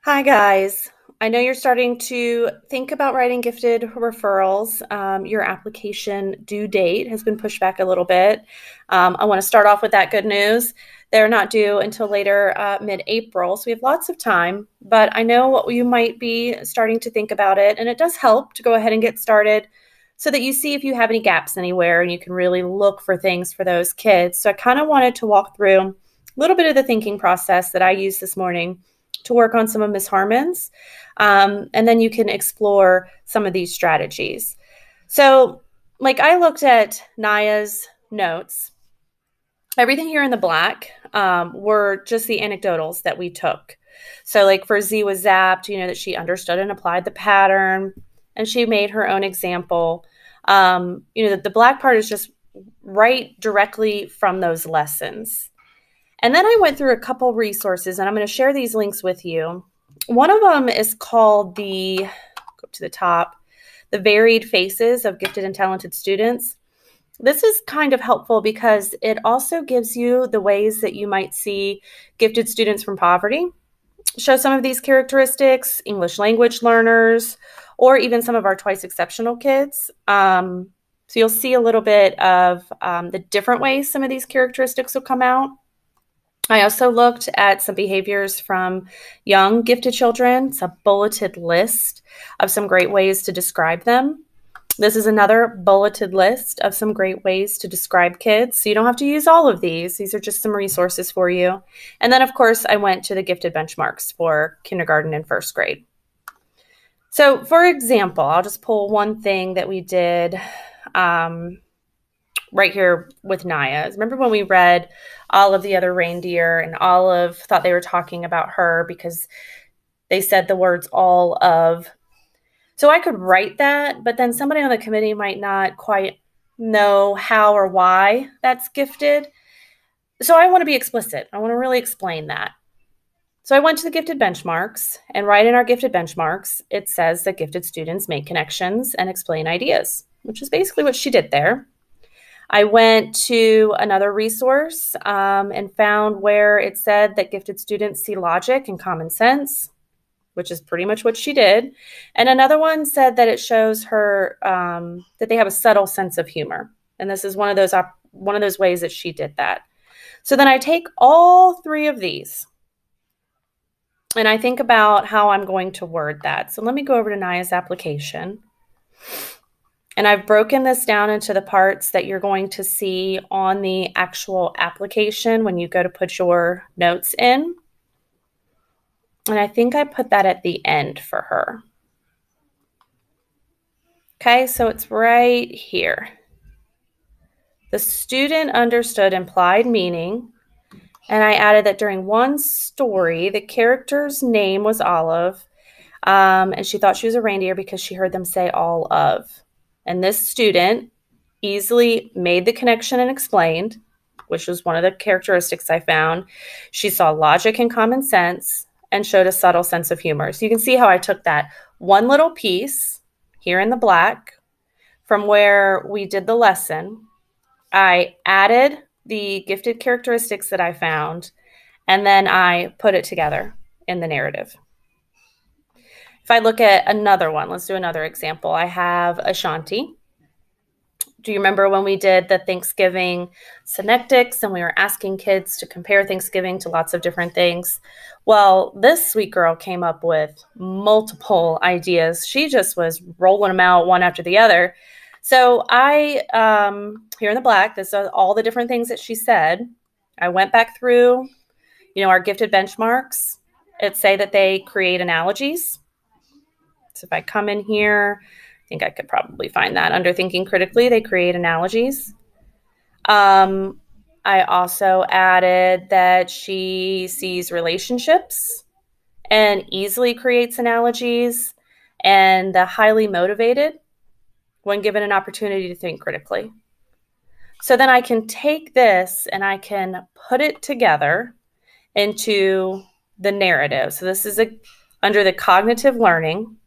Hi, guys. I know you're starting to think about writing gifted referrals. Your application due date has been pushed back a little bit. I want to start off with that good news. They're not due until later, mid-April, so we have lots of time, but I know you might be starting to think about it, and it does help to go ahead and get started so that you see if you have any gaps anywhere and you can really look for things for those kids. So I kind of wanted to walk through a little bit of the thinking process that I used this morning to work on some of Miss Harmon's. And then you can explore some of these strategies. So, like I looked at Naya's notes, everything here in the black were just the anecdotals that we took. So, like for Z was zapped, that she understood and applied the pattern, and she made her own example. The black part is just right directly from those lessons. And then I went through a couple resources, and I'm going to share these links with you. One of them is called go up to the top, The Varied Faces of Gifted and Talented Students. This is kind of helpful because it also gives you the ways that you might see gifted students from poverty, show some of these characteristics, English language learners, or even some of our twice exceptional kids. So you'll see a little bit of the different ways some of these characteristics will come out. I also looked at some behaviors from young gifted children. It's a bulleted list of some great ways to describe them. This is another bulleted list of some great ways to describe kids. So you don't have to use all of these. These are just some resources for you. And then, of course, I went to the gifted benchmarks for kindergarten and first grade. So, for example, I'll just pull one thing that we did right here with Naya. Remember when we read all of the other reindeer and Olive thought they were talking about her because they said the words all of. So I could write that, but then somebody on the committee might not quite know how or why that's gifted. So I want to be explicit. I want to really explain that. So I went to the gifted benchmarks, and right in our gifted benchmarks, it says that gifted students make connections and explain ideas, which is basically what she did there. I went to another resource and found where it said that gifted students see logic and common sense, which is pretty much what she did. And another one said that it shows her that they have a subtle sense of humor. And this is one of those ways that she did that. So then I take all three of these and I think about how I'm going to word that. So let me go over to Naya's application. And I've broken this down into the parts that you're going to see on the actual application when you go to put your notes in. And I think I put that at the end for her. Okay, so it's right here. The student understood implied meaning, and I added that during one story, the character's name was Olive, and she thought she was a reindeer because she heard them say all of. And this student easily made the connection and explained, which was one of the characteristics I found. She saw logic and common sense and showed a subtle sense of humor. So you can see how I took that one little piece here in the black from where we did the lesson. I added the gifted characteristics that I found, and then I put it together in the narrative. If I look at another one, let's do another example. I have Ashanti. Do you remember when we did the Thanksgiving synectics and we were asking kids to compare Thanksgiving to lots of different things? Well, this sweet girl came up with multiple ideas. She just was rolling them out one after the other. So I, here in the black, this is all the different things that she said. I went back through, our gifted benchmarks. It say that they create analogies. So if I come in here, I think I could probably find that under thinking critically, they create analogies. I also added that she sees relationships and easily creates analogies, and the highly motivated when given an opportunity to think critically. So then I can take this and I can put it together into the narrative. So this is under the cognitive learning.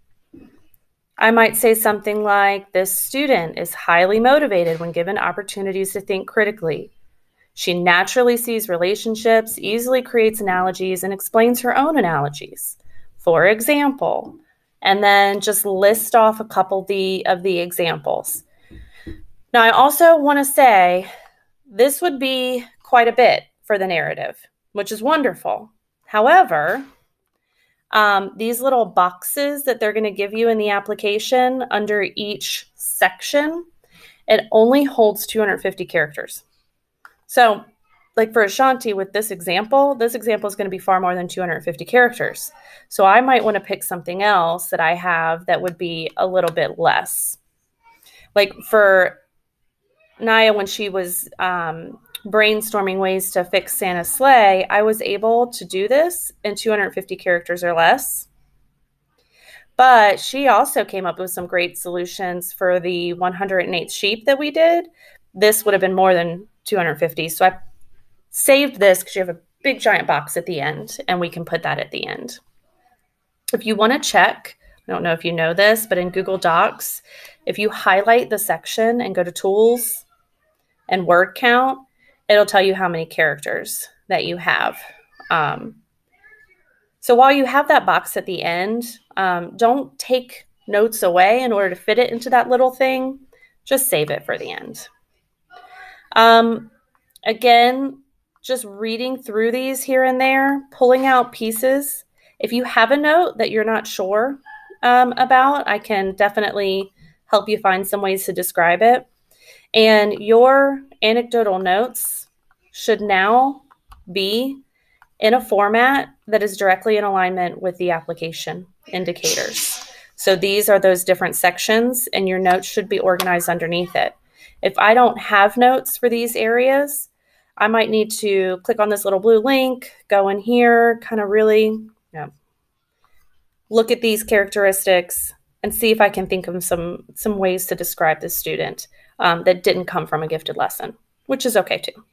I might say something like, this student is highly motivated when given opportunities to think critically. She naturally sees relationships, easily creates analogies, and explains her own analogies. for example, and then just list off a couple of the examples. Now, I also want to say this would be quite a bit for the narrative, which is wonderful. However, these little boxes that they're going to give you in the application under each section, it only holds 250 characters. So, like for Ashanti with this example is going to be far more than 250 characters. So I might want to pick something else that I have that would be a little bit less. Like for Naya, when she was brainstorming ways to fix Santa's sleigh, I was able to do this in 250 characters or less. But she also came up with some great solutions for the 108th sheep that we did. This would have been more than 250. So I saved this because you have a big giant box at the end, and we can put that at the end. If you want to check, I don't know if you know this, but in Google Docs, if you highlight the section and go to Tools and Word Count, it'll tell you how many characters that you have. So while you have that box at the end, don't take notes away in order to fit it into that little thing. Just save it for the end. Again, just reading through these here and there, pulling out pieces. If you have a note that you're not sure about, I can definitely help you find some ways to describe it. And your anecdotal notes should now be in a format that is directly in alignment with the application indicators. So these are those different sections, and your notes should be organized underneath it. If I don't have notes for these areas, I might need to click on this little blue link, go in here, kind of really look at these characteristics and see if I can think of some ways to describe this student that didn't come from a gifted lesson, which is okay too.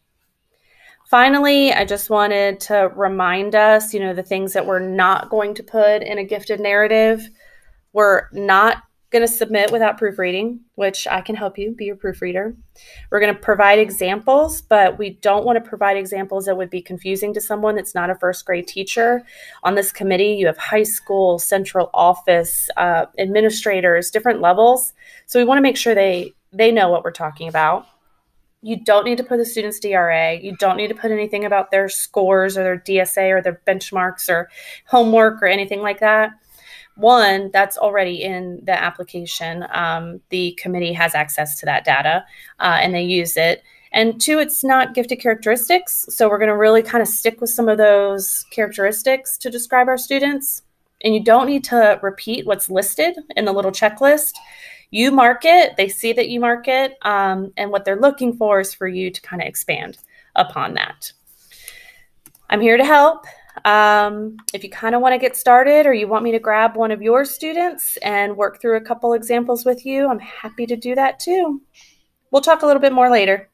Finally, I just wanted to remind us, the things that we're not going to put in a gifted narrative. We're not going to submit without proofreading, which I can help you be your proofreader. We're going to provide examples, but we don't want to provide examples that would be confusing to someone that's not a first grade teacher. On this committee, you have high school, central office, administrators, different levels. So we want to make sure they know what we're talking about. You don't need to put the student's DRA. You don't need to put anything about their scores or their DSA or their benchmarks or homework or anything like that. One, that's already in the application. The committee has access to that data and they use it. And two, it's not gifted characteristics. So we're going to really kind of stick with some of those characteristics to describe our students. And you don't need to repeat what's listed in the little checklist. You mark it, they see that you mark it, and what they're looking for is for you to kind of expand upon that. I'm here to help. If you kind of want to get started or you want me to grab one of your students and work through a couple examples with you, I'm happy to do that too. We'll talk a little bit more later.